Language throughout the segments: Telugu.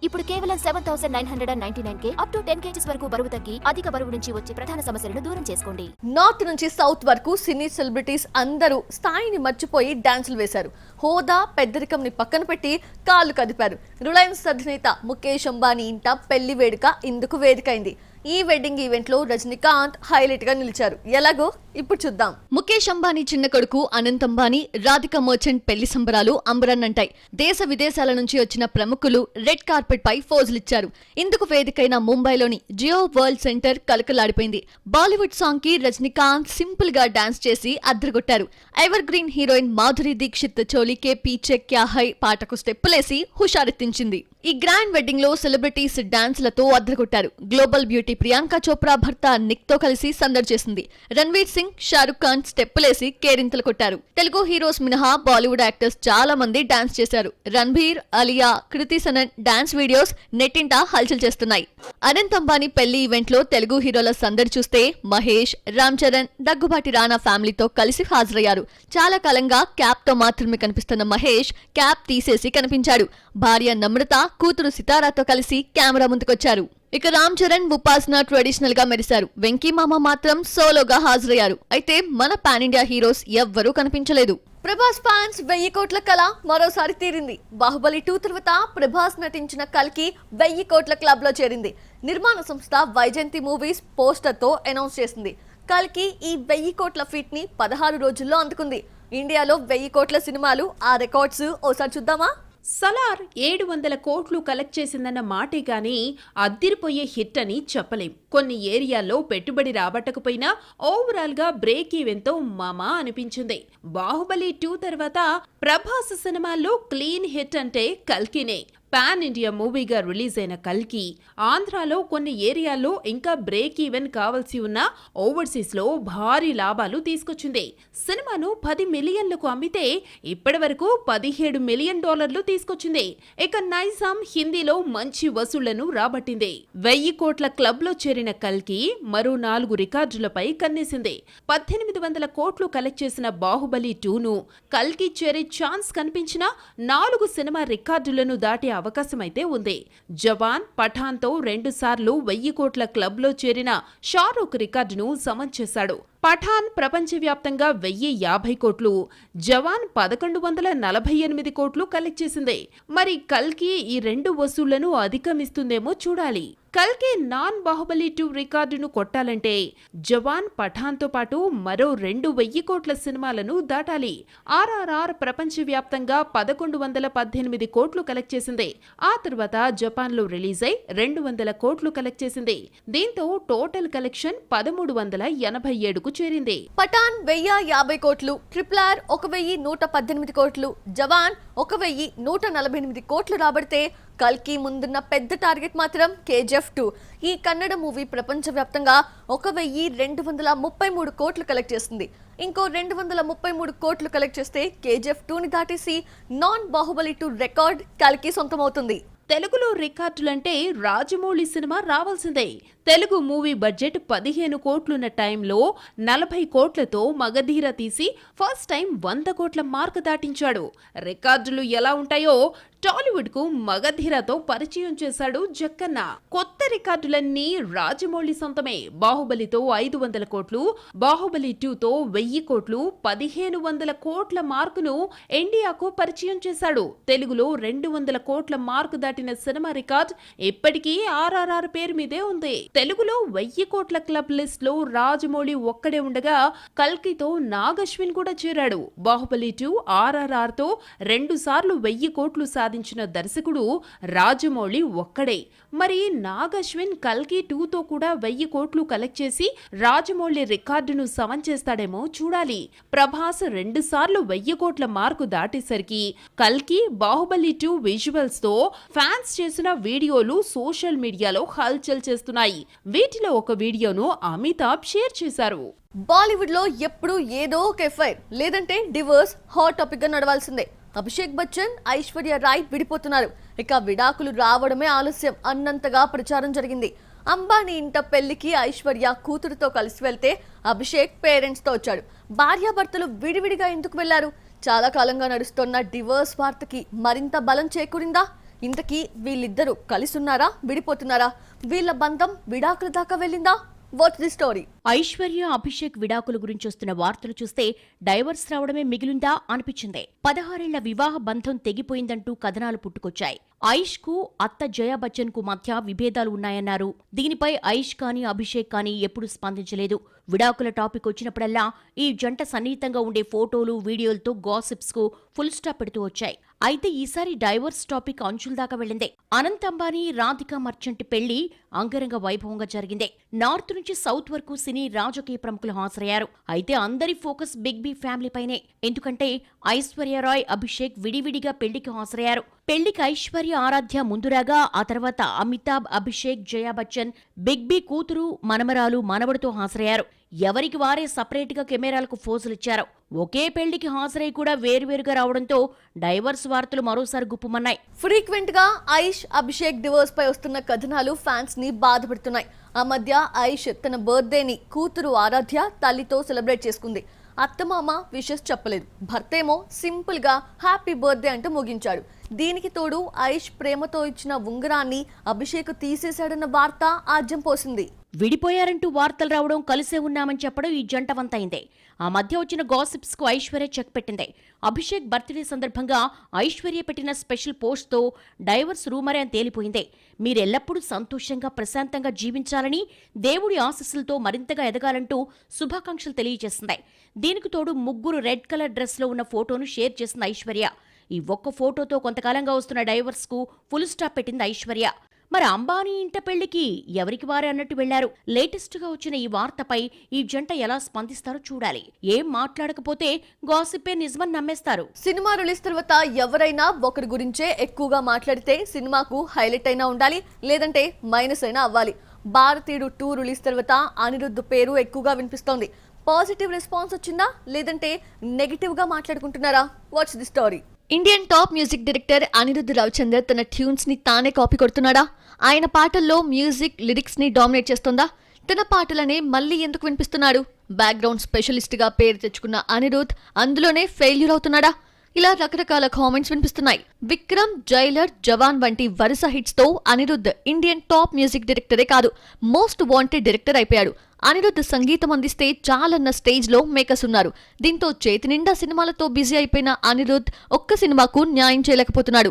ఇప్పుడు కేవలం 7,999 అప్ టు 10 kgs వరకు బరువు తగ్గి అధిక బరువు నుంచి వచ్చే ప్రధాన సమస్యలను దూరం చేసుకోండి. నార్త్ నుంచి సౌత్ వరకు సినీ సెలబ్రిటీస్ అందరూ స్థాయిని మర్చిపోయి డాన్సులు వేశారు. హోదా పెద్దరికంని పక్కన పెట్టి కాళ్ళు కదిపారు. రిలయన్స్ అధినేత ముఖేష్ అంబానీ ఇంట పెళ్లి వేడుక ఇందుకు వేదికైంది. ఈ వెడ్డింగ్ ఈవెంట్ లో రజనీకాంత్ హైలైట్ గా నిలిచారు. ఎలాగో ఇప్పుడు చూద్దాం. ముఖేష్ అంబానీ చిన్న కొడుకు అనంత్ అంబానీ, రాధికా మర్చెంట్ పెళ్లి సంబరాలు అంబరన్నంటాయి. దేశ విదేశాల నుంచి వచ్చిన ప్రముఖులు రెడ్ కార్పెట్ పై ఫోజులిచ్చారు. ఇందుకు వేదికైన ముంబైలోని జియో వరల్డ్ సెంటర్ కలకలాడిపోయింది. బాలీవుడ్ సాంగ్ కి రజనీకాంత్ సింపుల్ గా డాన్స్ చేసి అద్దరగొట్టారు. Evergreen heroine Madhuri Dixit చోలీకే పీచే క్యా హై పాటకు స్టెప్పులేసి హుషారెత్తించింది. ఈ గ్రాండ్ వెడ్డింగ్ లో సెలబ్రిటీస్ డాన్స్లతో అద్దరగొట్టారు. గ్లోబల్ బ్యూటీ ప్రియాంక చోప్రా భర్త నిక్ తో కలిసి సందడి చేసింది. రణ్వీర్ సింగ్, షారుఖ్ ఖాన్ స్టెప్పులేసి కేరింతలు కొట్టారు. తెలుగు హీరోస్ మినహా బాలీవుడ్ యాక్టర్స్ చాలా మంది డాన్స్ చేశారు. రణ్బీర్, అలియా, కృతి సనన్ డాన్స్ వీడియోస్ నెట్టింట హల్చల్ చేస్తున్నాయి. అనంత్ అంబానీ పెళ్లి ఈవెంట్ లో తెలుగు హీరోల సందడి చూస్తే మహేష్, రామ్ చరణ్, దగ్గుబాటి రానా ఫ్యామిలీతో కలిసి హాజరయ్యారు. చాలా కాలంగా క్యాప్ తో మాత్రమే కనిపిస్తున్న మహేష్ క్యాప్ తీసేసి కనిపించాడు. భార్య నమ్రత, కూతురు సితారాతో కలిసి కెమెరా ముందుకొచ్చారు. ఇక రామ్ చరణ్, ఉపాసన ట్రెడిషనల్ గా మెరిశారు. వెంకీ మామ మాత్రం సోలోగా హాజరయ్యారు. అయితే మన పాన్ ఇండియా హీరోస్ ఎవ్వరూ కనిపించలేదు. ప్రభాస్ ఫ్యాన్స్ 1000 కోట్ల కల మరోసారి తీరింది. బాహుబలి 2 తర్వాత ప్రభాస్ నటించిన కల్కి 1000 కోట్ల క్లబ్ లో చేరింది. నిర్మాణ సంస్థ వైజయంతి మూవీస్ పోస్టర్ తో అనౌన్స్ చేసింది. కల్కి ఈ 1000 కోట్ల ఫీట్ ని 16 రోజుల్లో అందుకుంది. ఇండియాలో 1000 కోట్ల సినిమాలు ఆ రికార్డ్స్ ఓసారి చూద్దామా? సలార్ 700 కోట్లు కలెక్ట్ చేసిందన్న మాటే గానీ అద్దిరిపోయే హిట్ అని చెప్పలేం. కొన్ని ఏరియాల్లో పెట్టుబడి రాబట్టకపోయినా ఓవరాల్ గా బ్రేక్ ఈవెన్ తో మామా అనిపించింది. బాహుబలి 2 తర్వాత ప్రభాస్ సినిమాల్లో క్లీన్ హిట్ అంటే కల్కినే. పాన్ ఇండియా మూవీగా రిలీజ్ అయిన కల్కి ఆంధ్రాలో కొన్ని ఏరియాల్లో ఇంకా బ్రేక్ ఈవెన్ కావాల్సి ఉన్న ఓవర్సీస్ లో భారీ లాభాలు తీసుకొచ్చింది. సినిమాను 10 మిలియన్లకు అమ్మితే ఇప్పటి వరకు $17 మిలియన్ తీసుకొచ్చింది. ఇక నైజాం హిందీలో మంచి వసూళ్లను రాబట్టింది. 1000 కోట్ల క్లబ్ లో చేరిన కల్కి మరో 4 రికార్డులపై కన్నేసింది. 1800 కోట్లు కలెక్ట్ చేసిన బాహుబలి 2ను కల్కి చేరే ఛాన్స్ కనిపించినా 4 సినిమా రికార్డులను దాటే అవకాశమైతే ఉంది. జవాన్, పఠాన్ తో 2 సార్లు 1000 కోట్ల క్లబ్ లో చేరిన షారూఖ్ రికార్డును సమన్ చేశాడు. పఠాన్ ప్రపంచవ్యాప్తంగా 1050 కోట్లు, జవాన్ 1148 కోట్లు కలెక్ట్ చేసింది. మరి కల్కి ఈ 2 వసూళ్లను అధిగమిస్తుందేమో చూడాలి. కల్కి నాన్ బాహుబలి 2 రికార్డును కొట్టాలంటే జవాన్, పఠాన్ తో పాటు మరో 2 1000 కోట్ల సినిమాలను దాటాలి. RRR ప్రపంచవ్యాప్తంగా 1118 కోట్లు కలెక్ట్ చేసింది. ఆ తర్వాత జపాన్ లో రిలీజ్ అయి 200 కోట్లు కలెక్ట్ చేసింది. దీంతో టోటల్ కలెక్షన్ 1387 చేరింది. పఠాన్ 1050 కోట్లు, ట్రిపుల్ ఆర్ 1118 కోట్లు, జవాన్ 1148 కోట్లు రాబడితే కల్కి ముందున్న పెద్ద టార్గెట్ మాత్రం KGF 2. ఈ కన్నడ మూవీ ప్రపంచవ్యాప్తంగా 1233 కోట్లు కలెక్ట్ చేస్తుంది. ఇంకో 233 కోట్లు కలెక్ట్ చేస్తే KGF 2ని దాటేసి నాన్ బాహుబలి 2 రికార్డ్ కల్కి సొంతమవుతుంది. తెలుగులో రికార్డులంటే రాజమౌళి సినిమా రావాల్సిందే. తెలుగు మూవీ బడ్జెట్ 15 కోట్లున్న టైంలో 40 కోట్లతో మగధీర తీసి ఫస్ట్ టైం 100 కోట్ల మార్క్ దాటించాడు. రికార్డులు ఎలా ఉంటాయో టాలీవుడ్ కు మగధీరతో పరిచయం చేశాడు జక్కన్న. కొత్త రికార్డులన్నీ రాజమౌళి సొంతమే. బాహుబలితో 500 కోట్లు, బాహుబలి 2తో 1000 కోట్లు, 1500 కోట్ల మార్కును ఇండియాకు పరిచయం చేశాడు. తెలుగులో 200 కోట్ల మార్కు దాటిన సినిమా రికార్డ్ ఇప్పటికీ RRR పేరు మీదే ఉంది. తెలుగులో 1000 కోట్ల క్లబ్ లిస్ట్ లో రాజమౌళి ఒక్కడే ఉండగా కల్కితో నాగశ్విన్ కూడా చేరాడు. బాహుబలి 2 RRR తో 2 సార్లు 1000 కోట్లు సాధించిన దర్శకుడు రాజమౌళి ఒక్కడే. మరి నాగశ్విన్ కల్కి 2తో కూడా 1000 కోట్లు కలెక్ట్ చేసి రాజమౌళి రికార్డును సమన్ చేస్తాడేమో చూడాలి. ప్రభాస్ 2 సార్లు 1000 కోట్ల మార్కు దాటేసరికి కల్కి బాహుబలి 2 విజువల్స్ తో ఫ్యాన్స్ చేసిన వీడియోలు సోషల్ మీడియాలో హల్చల్ చేస్తున్నాయి. వీటిలో ఒక వీడియోను అమితాబ్ షేర్ చేశారు. బాలీవుడ్ లో ఎప్పుడు ఏదో ఒక ఎఫ్ఐఆర్ లేదంటే డివోర్స్ హాట్ టాపిక్ గా నడవాల్సిందే. అభిషేక్ బచ్చన్, ఐశ్వర్య రాయ్ విడిపోతున్నారు. ఇక విడాకులు రావడమే ఆలస్యం అన్నంతగా ప్రచారం జరిగింది. అంబానీ ఇంట పెళ్లికి ఐశ్వర్య కూతురుతో కలిసి వెళ్తే అభిషేక్ పేరెంట్స్ తో వచ్చాడు. భార్యాభర్తలు విడివిడిగా ఎందుకు వెళ్లారు? చాలా కాలంగా నడుస్తున్న డివోర్స్ వార్తకి మరింత బలం చేకూరిందా? ఇంతకీ వీళ్ళిద్దరూ కలిసున్నారా, విడిపోతున్నారా? వీళ్ళ బంధం విడాకుల దాకా వెళ్ళిందా? Watts the story? Aishwarya Abhishek విడాకుల గురించి వస్తున్న వార్తలు చూస్తే డైవర్స్ రావడమే మిగిలిందా అనిపించింది. 16 ఏళ్ల వివాహ బంధం తెగిపోయిందంటూ కథనాలు పుట్టుకొచ్చాయి. ఐష్ కు అత్త జయా బచ్చన్ కు మధ్య విభేదాలు ఉన్నాయన్నారు. దీనిపై ఐష్ కానీ అభిషేక్ కానీ ఎప్పుడూ స్పందించలేదు. విడాకుల టాపిక్ వచ్చినప్పుడల్లా ఈ జంట సన్నిహితంగా ఉండే ఫోటోలు, వీడియోలతో గాసిప్స్ కు ఫుల్ స్టాప్ పెడుతూ వచ్చాయి. అయితే ఈసారి డైవర్స్ టాపిక్ అంచుల దాకా వెళ్ళింది. అనంత్ అంబానీ, రాధికా మర్చెంట్ పెళ్లి అంగరంగ వైభవంగా జరిగింది. నార్త్ నుంచి సౌత్ వరకు సినీ రాజకీయ ప్రముఖులు హాజరయ్యారు. అయితే అందరి ఫోకస్ బిగ్ బీ ఫ్యామిలీ పైనే. ఎందుకంటే ఐశ్వర్య రాయ్, అభిషేక్ విడివిడిగా పెళ్లికి హాజరయ్యారు. పెళ్లికి ఐశ్వర్య, ఆరాధ్య ముందురాగా ఆ తర్వాత అమితాబ్, అభిషేక్, జయా బచ్చన్, బిగ్ బీ కూతురు, మనమరాలు, మనవడితో హాజరయ్యారు. ఎవరికి వారే సపరేట్ గా కెమెరాలకు ఫోజులిచ్చారు. ఒకే పెళ్లికి హాజరై కూడా వేరువేరుగా రావడంతో డైవర్స్ వార్తలు మరోసారి గుప్పుమన్నాయి. ఫ్రీక్వెంట్ గా ఐష్, అభిషేక్ డివోర్స్ పై వస్తున్న కథనాలు ఫ్యాన్స్ ని బాధపెడుతున్నాయి. ఆ మధ్య ఐష్ తన బర్త్డేని కూతురు ఆరాధ్య తల్లితో సెలబ్రేట్ చేసుకుంది. అత్తమామ విషెస్ చెప్పలేదు. భర్తేమో సింపుల్ గా హ్యాపీ బర్త్డే అంటూ ముగించాడు. దీనికి తోడు ఐష్ ప్రేమతో ఇచ్చిన ఉంగరాన్ని అభిషేక్ తీసేశాడన్న వార్త ఆజ్యం పోసింది. విడిపోయారంటూ వార్తలు రావడం, కలిసే ఉన్నామని చెప్పడం ఈ జంట వంతైందే. ఆ మధ్య వచ్చిన గాసిప్స్ కు ఐశ్వర్య చెక్ పెట్టింది. అభిషేక్ బర్త్డే సందర్భంగా ఐశ్వర్య పెట్టిన స్పెషల్ పోస్ట్ తో డైవర్స్ రూమరే అని తేలిపోయింది. మీరెల్లప్పుడూ సంతోషంగా, ప్రశాంతంగా జీవించాలని, దేవుడి ఆశీస్సులతో మరింతగా ఎదగాలంటూ శుభాకాంక్షలు తెలియజేసింది. దీనికి తోడు ముగ్గురు రెడ్ కలర్ డ్రెస్ లో ఉన్న ఫోటోను షేర్ చేసింది ఐశ్వర్య. ఈ ఒక్క ఫోటోతో కొంతకాలంగా వస్తున్న డైవర్స్ కు ఫుల్ స్టాప్ పెట్టింది ఐశ్వర్య. మరి అంబానీ ఇంట పెళ్లికి ఎవరికి వారే అన్నట్టు వెళ్లారు. లేటెస్ట్ గా వచ్చిన ఈ వార్తపై ఈ జంట ఎలా స్పందిస్తారో చూడాలి. ఏం మాట్లాడకపోతే గాసిప్పే నిజమని నమ్మేస్తారు. సినిమా రిలీజ్ తర్వాత ఎవరైనా ఒకరి గురించే ఎక్కువగా మాట్లాడితే సినిమాకు హైలైట్ అయినా ఉండాలి, లేదంటే మైనస్ అయినా అవ్వాలి. భారతీయుడు 2 రిలీజ్ తర్వాత అనిరుద్ధ్ పేరు ఎక్కువగా వినిపిస్తోంది. పాజిటివ్ రెస్పాన్స్ వచ్చిందా, లేదంటే నెగిటివ్ గా మాట్లాడుకుంటున్నారా? What's the story? Indian top music director Anirudh Ravichander తన ట్యూన్స్ ని తానే కాపీ కొడుతున్నాడా? ఆయన పాటల్లో మ్యూజిక్ లిరిక్స్ ని డామినేట్ చేస్తుందా? తన పాటలనే మళ్ళీ ఎందుకు వినిపిస్తున్నాడు? బ్యాక్గ్రౌండ్ స్పెషలిస్ట్ గా పేరు తెచ్చుకున్న అనిరుద్ధ్ అందులోనే ఫెయిల్యూర్ అవుతున్నాడా? ఇలా రకరకాల కామెంట్స్ వినిపిస్తున్నాయి. విక్రమ్, జైలర్, జవాన్ వంటి వరుస హిట్స్ తో అనిరుద్ధ్ ఇండియన్ టాప్ మ్యూజిక్ డైరెక్టరే కాదు, మోస్ట్ వాంటెడ్ డైరెక్టర్ అయిపోయాడు. అనిరుద్ధ్ సంగీతం అందిస్తే చాలన్న స్టేజ్ లో మేకర్స్ ఉన్నారు. దీంతో చేతి నిండా సినిమాలతో బిజీ అయిపోయిన అనిరుద్ధ్ ఒక్క సినిమాకు న్యాయం చేయలేకపోతున్నాడు.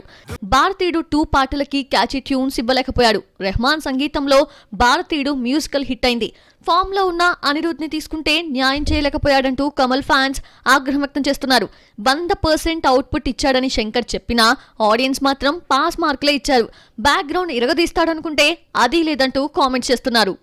భారతీయుడు 2 పాటలకి క్యాచీ ట్యూన్స్ ఇవ్వలేకపోయాడు. రెహమాన్ సంగీతంలో భారతీయుడు మ్యూజికల్ హిట్ అయింది. ఫామ్ లో ఉన్న అనిరుద్ధ్ ని తీసుకుంటే న్యాయం చేయలేకపోయాడంటూ కమల్ ఫ్యాన్స్ ఆగ్రహం వ్యక్తం చేస్తున్నారు. 100% అవుట్పుట్ ఇచ్చాడని శంకర్ చెప్పినా ఆడియన్స్ మాత్రం పాస్ మార్కులే ఇచ్చారు. బ్యాక్గ్రౌండ్ ఇరగదీస్తాడనుకుంటే అది లేదంటూ కామెంట్స్ చేస్తున్నారు.